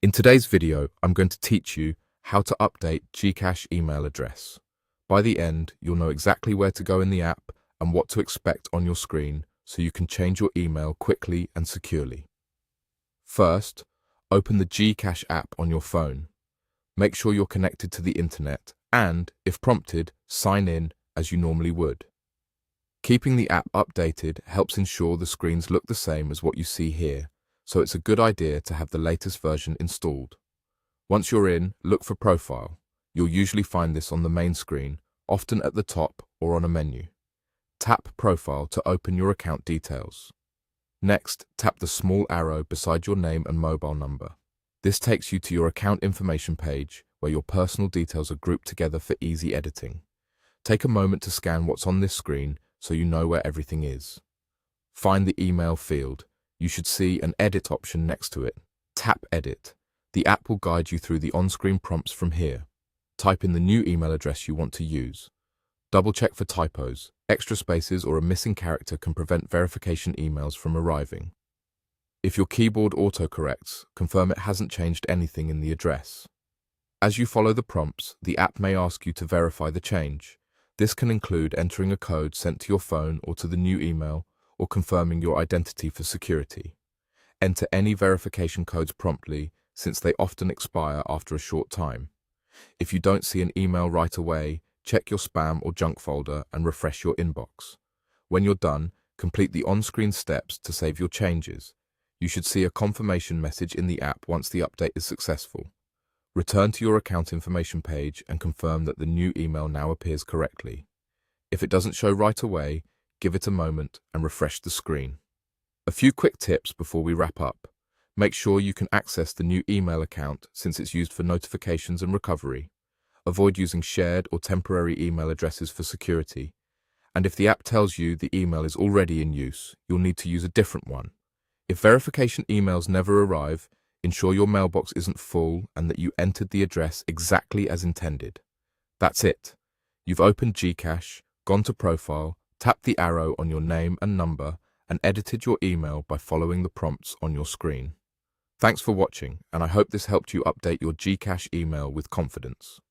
In today's video, I'm going to teach you how to update GCash email address. By the end, you'll know exactly where to go in the app and what to expect on your screen so you can change your email quickly and securely. First, open the GCash app on your phone. Make sure you're connected to the internet and, if prompted, sign in as you normally would. Keeping the app updated helps ensure the screens look the same as what you see here, so it's a good idea to have the latest version installed. Once you're in, look for Profile. You'll usually find this on the main screen, often at the top or on a menu. Tap Profile to open your account details. Next, tap the small arrow beside your name and mobile number. This takes you to your account information page where your personal details are grouped together for easy editing. Take a moment to scan what's on this screen so you know where everything is. Find the email field. You should see an edit option next to it. Tap Edit. The app will guide you through the on-screen prompts from here. Type in the new email address you want to use. Double-check for typos. Extra spaces or a missing character can prevent verification emails from arriving. If your keyboard autocorrects, confirm it hasn't changed anything in the address. As you follow the prompts, the app may ask you to verify the change. This can include entering a code sent to your phone or to the new email, or confirming your identity for security. Enter any verification codes promptly, since they often expire after a short time. If you don't see an email right away, check your spam or junk folder and refresh your inbox. When you're done, complete the on-screen steps to save your changes. You should see a confirmation message in the app once the update is successful. Return to your account information page and confirm that the new email now appears correctly. If it doesn't show right away, give it a moment and refresh the screen. A few quick tips before we wrap up. Make sure you can access the new email account since it's used for notifications and recovery. Avoid using shared or temporary email addresses for security. And if the app tells you the email is already in use, you'll need to use a different one. If verification emails never arrive, ensure your mailbox isn't full and that you entered the address exactly as intended. That's it. You've opened GCash, gone to Profile, tapped the arrow on your name and number, and edited your email by following the prompts on your screen. Thanks for watching, and I hope this helped you update your GCash email with confidence.